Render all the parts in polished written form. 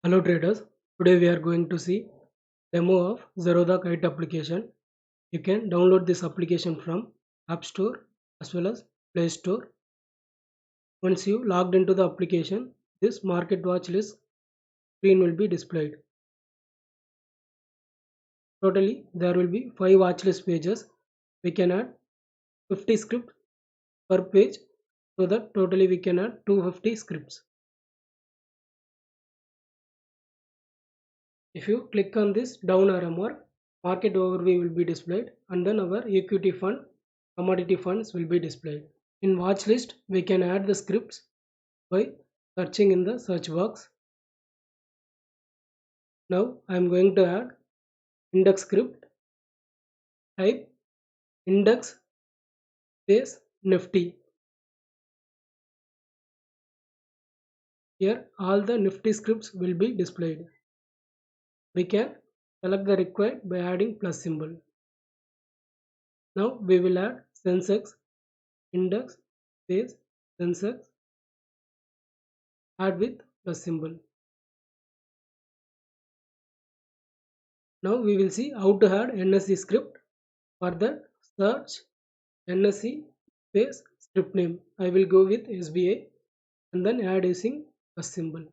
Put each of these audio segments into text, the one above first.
Hello traders, today we are going to see demo of Zerodha Kite application. You can download this application from App Store as well as Play Store. Once you logged into the application, this market watch list screen will be displayed. Totally, there will be 5 watch list pages. We can add 50 scripts per page, so that totally we can add 250 scripts. If you click on this down arrow mark, market overview will be displayed and then our equity fund, commodity funds will be displayed. In watch list, we can add the scripts by searching in the search box. Now I am going to add index script, type index space nifty. Here all the nifty scripts will be displayed. We can select the required by adding plus symbol. Now we will add Sensex index space Sensex, add with plus symbol. Now we will see how to add NSE script. For that, search NSE space script name. I will go with SBI and then add using plus symbol.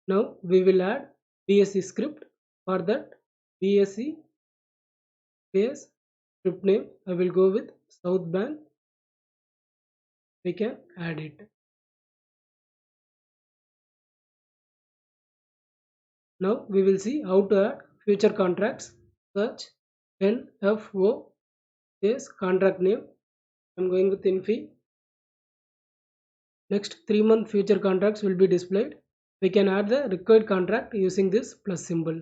Now we will add BSE script. For that, BSE space script name. I will go with South Bank. We can add it. Now we will see how to add future contracts. Search NFO space contract name. I am going with Infi. Next 3-month future contracts will be displayed. We can add the required contract using this plus symbol.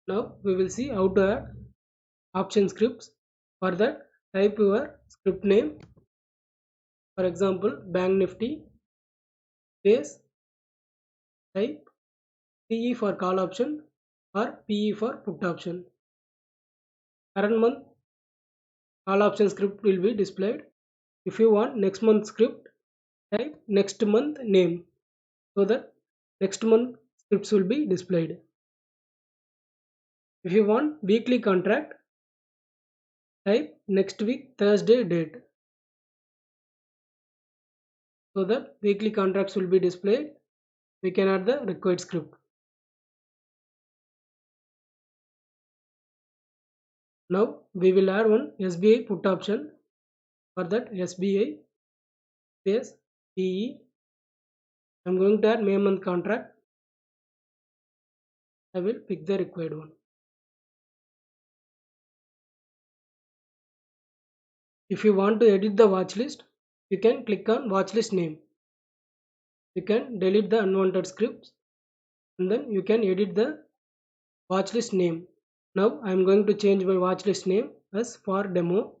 Now we will see how to add option scripts. For that, type your script name. For example, Bank Nifty space type PE for call option or PE for put option. Current month call option script will be displayed. If you want next month script, type next month name, so that next month scripts will be displayed. If you want weekly contract, type next week Thursday date, so that weekly contracts will be displayed. We can add the required script. Now we will add one SBI put option. For that, SBI space PE. I am going to add May month contract. I will pick the required one. If you want to edit the watch list, you can click on watch list name. You can delete the unwanted scripts and then you can edit the watch list name. Now I am going to change my watch list name as for demo.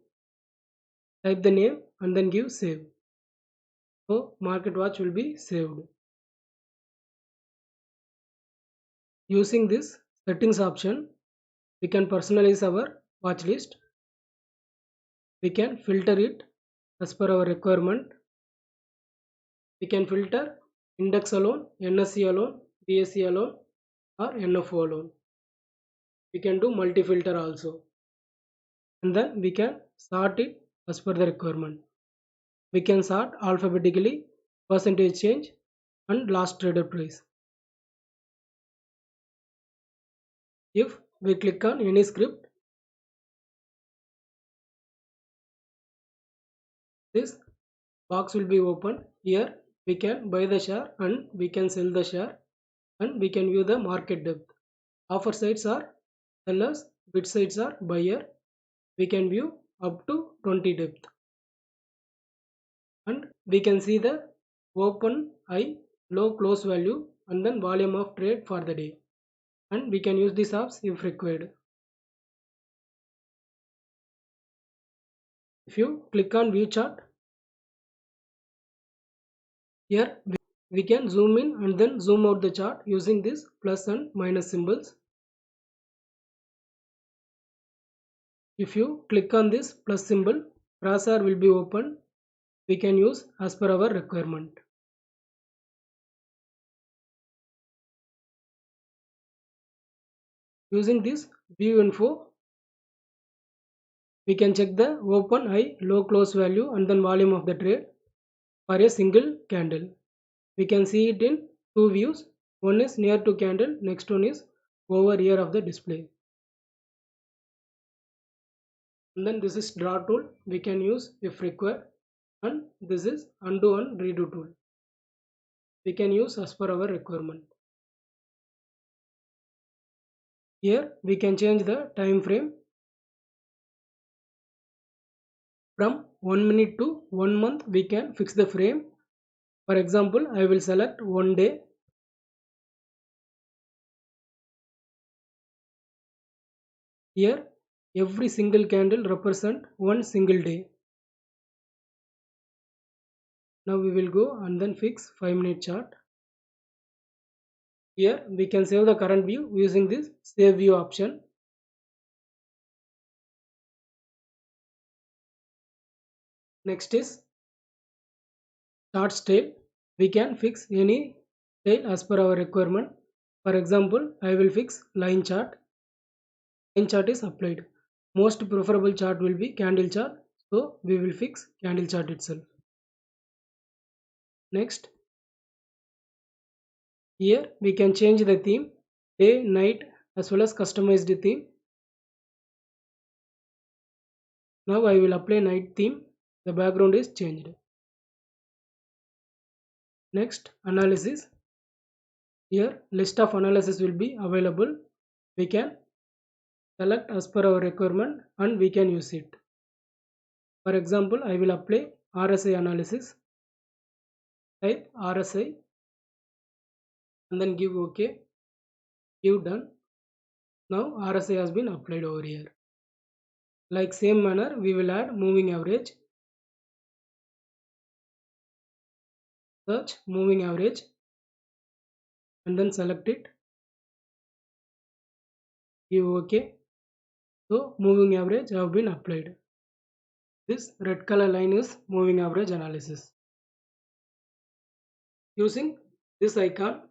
Type the name and then give save. So market watch will be saved. Using this settings option, we can personalize our watch list. We can filter it as per our requirement. We can filter index alone, NSE alone, BSE alone or NFO alone. We can do multi-filter also. And then we can sort it as per the requirement. We can sort alphabetically, percentage change and last traded price. If we click on any script, this box will be open. Here we can buy the share and we can sell the share and we can view the market depth. Offer sides are sellers, bid sides are buyer. We can view up to 20 depth and we can see the open, high, low, close value and then volume of trade for the day, and we can use these apps if required. If you click on view chart, here we can zoom in and then zoom out the chart using this plus and minus symbols. If you click on this plus symbol, crosshair will be open. we can use as per our requirement. Using this view info, we can check the open, high, low, close value and then volume of the trade for a single candle. We can see it in two views. One is near to candle, next one is over here of the display. And then this is draw tool, we can use if required, and this is undo and redo tool, we can use as per our requirement. Here we can change the time frame from 1 minute to 1 month. We can fix the frame. For example, I will select 1 day. Here every single candle represent one single day. Now we will go and then fix 5-minute chart. Here we can save the current view using this save view option. Next is chart style. We can fix any style as per our requirement. For example, I will fix line chart. Line chart is applied. Most preferable chart will be candle chart. So we will fix candle chart itself. Next, here we can change the theme, day, night as well as customize the theme. Now I will apply night theme. The background is changed. Next, analysis. Here list of analysis will be available. We can select as per our requirement and we can use it. For example, I will apply RSI analysis. Type RSI and then give OK. Give done. Now RSI has been applied over here. Like same manner, we will add moving average. Search moving average and then select it. Give OK. So moving average have been applied. This red color line is moving average analysis. Using this icon,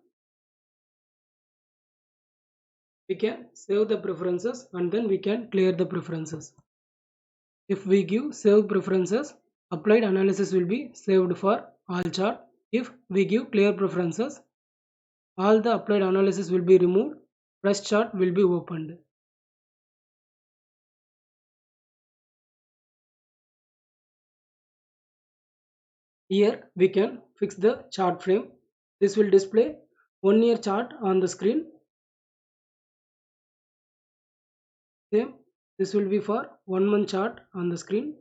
we can save the preferences and then we can clear the preferences. If we give save preferences, applied analysis will be saved for all chart. If we give clear preferences, all the applied analysis will be removed, fresh chart will be opened. Here we can fix the chart frame. This will display 1 year chart on the screen. Same, this will be for 1 month chart on the screen.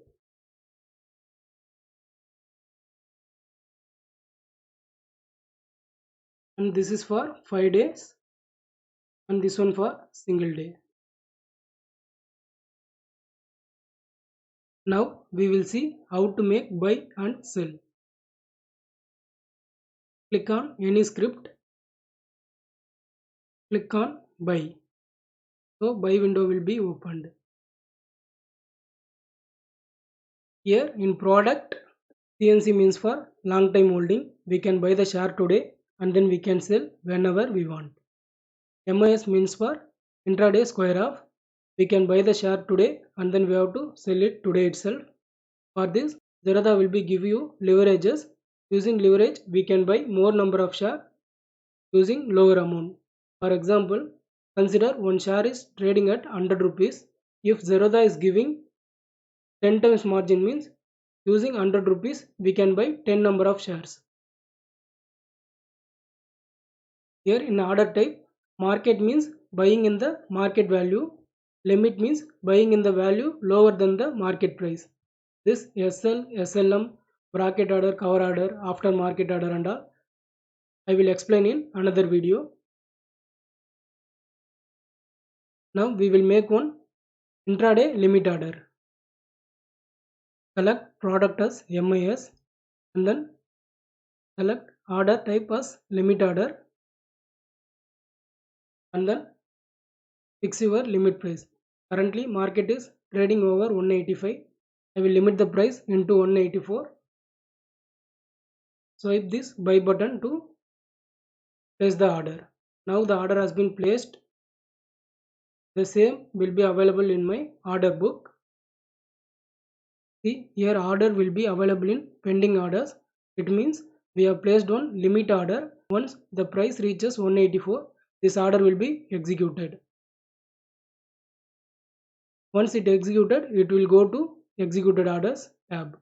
And this is for 5 days and this one for single day. Now we will see how to make buy and sell. Click on any script. Click on buy. So buy window will be opened. Here in product, CNC means for long time holding. We can buy the share today and then we can sell whenever we want. MIS means for intraday square off. We can buy the share today and then we have to sell it today itself. For this, Zerodha will be give you leverages. Using leverage, we can buy more number of share using lower amount. For example, consider one share is trading at 100 rupees. If Zerodha is giving 10 times margin means using 100 rupees we can buy 10 number of shares. Here in order type, market means buying in the market value. Limit means buying in the value lower than the market price. This SL, SLM, bracket order, cover order, after market order and all I will explain in another video. Now we will make one intraday limit order. Select product as MIS and then select order type as limit order and then fix your limit price. Currently market is trading over 185. I will limit the price into 184. swipe this buy button to place the order. Now the order has been placed. The same will be available in my order book. See, here order will be available in pending orders. It means we have placed one limit order. Once the price reaches 184, this order will be executed. Once it executed, it will go to executed orders tab.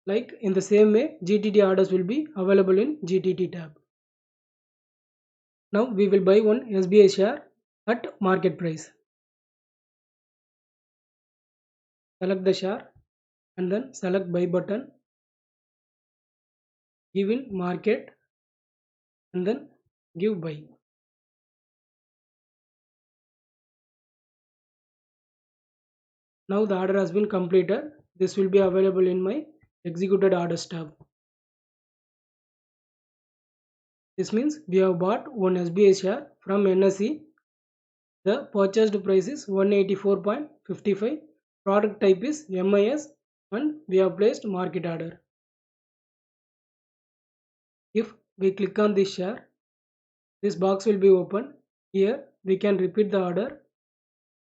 Like in the same way, GTT orders will be available in GTT tab. Now we will buy one SBI share at market price. Select the share and then select buy button, give in market and then give buy. Now the order has been completed. This will be available in my executed orders tab. This means we have bought one SBI share from NSE. The purchased price is 184.55. Product type is MIS and we have placed market order. If we click on this share, this box will be open. Here we can repeat the order.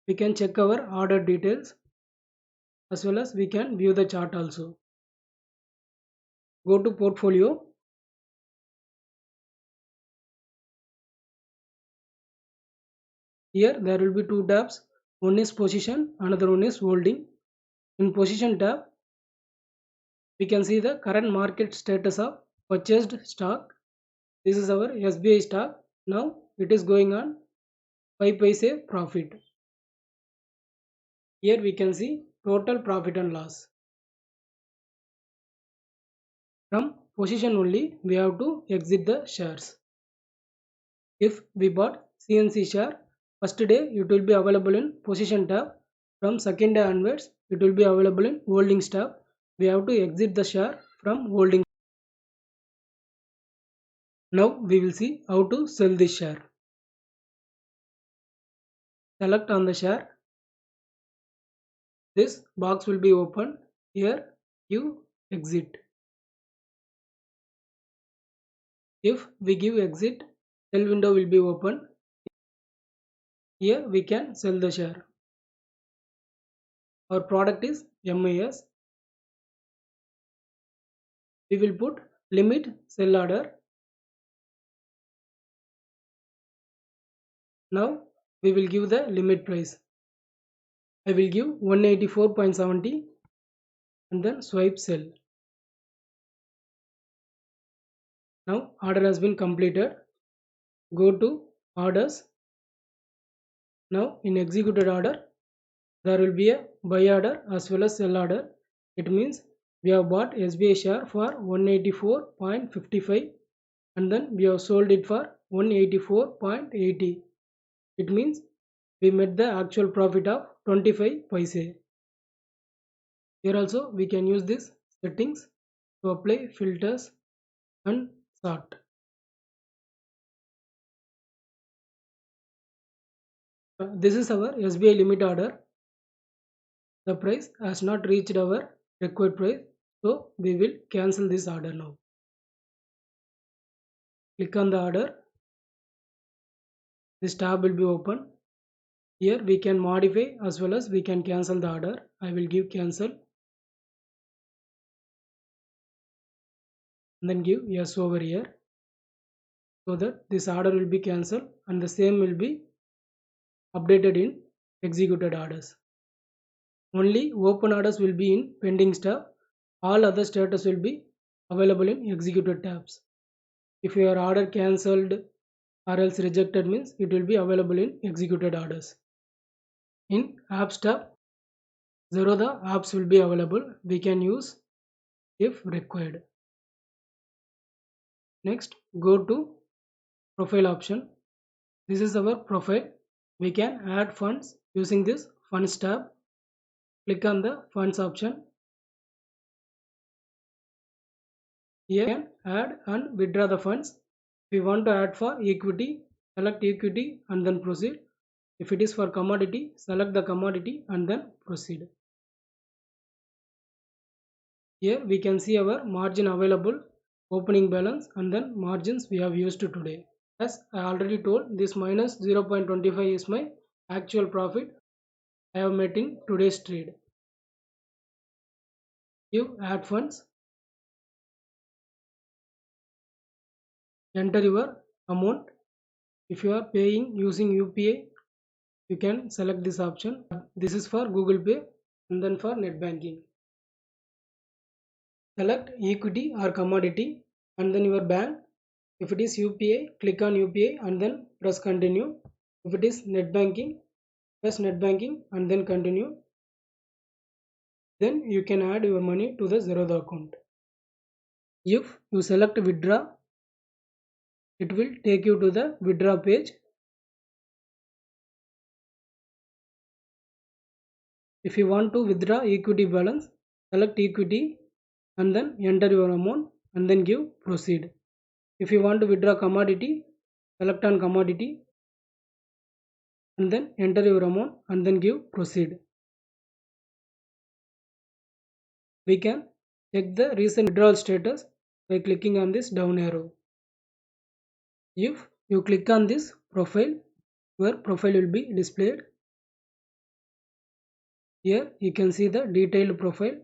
We can check our order details as well as we can view the chart also. Go to portfolio. Here there will be two tabs. One is position, another one is holding. In position tab, we can see the current market status of purchased stock. This is our SBI stock. Now it is going on 5 paise profit. Here we can see total profit and loss. From position only, we have to exit the shares. If we bought CNC share, first day it will be available in position tab. From second day onwards, it will be available in holdings tab. We have to exit the share from holding. Now we will see how to sell this share. Select on the share. This box will be open. Here you exit. If we give exit, sell window will be open. Here we can sell the share. Our product is MIS. We will put limit sell order. Now we will give the limit price. I will give 184.70 and then swipe sell. Now order has been completed. Go to orders. Now in executed order, there will be a buy order as well as sell order. It means we have bought SBI share for 184.55 and then we have sold it for 184.80. It means we made the actual profit of 25 paise. Here also we can use this settings to apply filters and sort. This is our SBI limit order. The price has not reached our required price, so we will cancel this order now. Click on the order. This tab will be open. Here we can modify as well as we can cancel the order. I will give cancel and then give yes over here so that this order will be cancelled and the same will be updated in executed orders. Only open orders will be in pending tab. All other status will be available in executed tabs. If your order cancelled or else rejected means it will be available in executed orders. In apps tab, Zerodha apps will be available. We can use if required. Next, go to profile option. This is our profile. We can add funds using this funds tab. Click on the funds option. Here we can add and withdraw the funds. If we want to add for equity, select equity and then proceed. If it is for commodity, select the commodity and then proceed. Here we can see our margin available, opening balance, and then margins we have used today. As I already told, this minus 0.25 is my actual profit I have made in today's trade. You add funds, enter your amount. If you are paying using UPI, you can select this option. This is for Google Pay and then for net banking. Select equity or commodity and then your bank. If it is UPI, click on UPI and then press continue. If it is net banking, press net banking and then continue. Then you can add your money to the Zerodha account. If you select withdraw, it will take you to the withdraw page. If you want to withdraw equity balance, select equity and then enter your amount and then give proceed. If you want to withdraw commodity, select on commodity and then enter your amount and then give proceed. We can check the recent withdrawal status by clicking on this down arrow. If you click on this profile, your profile will be displayed. Here you can see the detailed profile.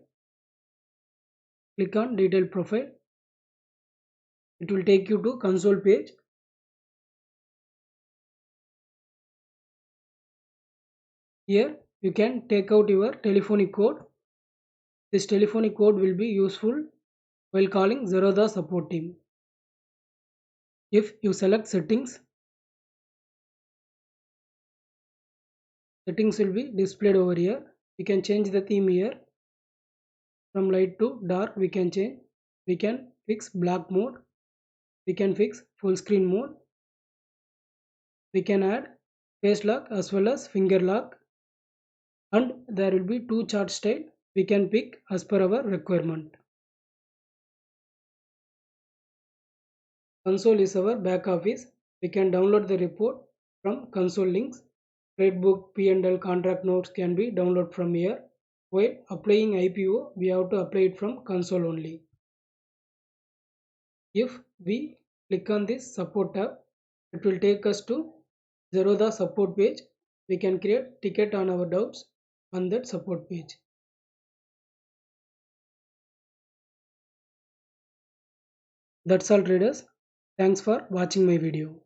Click on detailed profile. It will take you to console page. Here you can take out your telephonic code. This telephonic code will be useful while calling Zerodha support team. If you select settings, settings will be displayed over here. We can change the theme here. From light to dark we can change. We can fix black mode. We can fix full screen mode. We can add face lock as well as finger lock. And there will be two chart style we can pick as per our requirement. Console is our back office. We can download the report from console links. Trade book, P&L, contract notes can be downloaded from here. While applying IPO, we have to apply it from console only. If we click on this support tab, it will take us to Zerodha support page. We can create ticket on our doubts on that support page. That's all traders. Thanks for watching my video.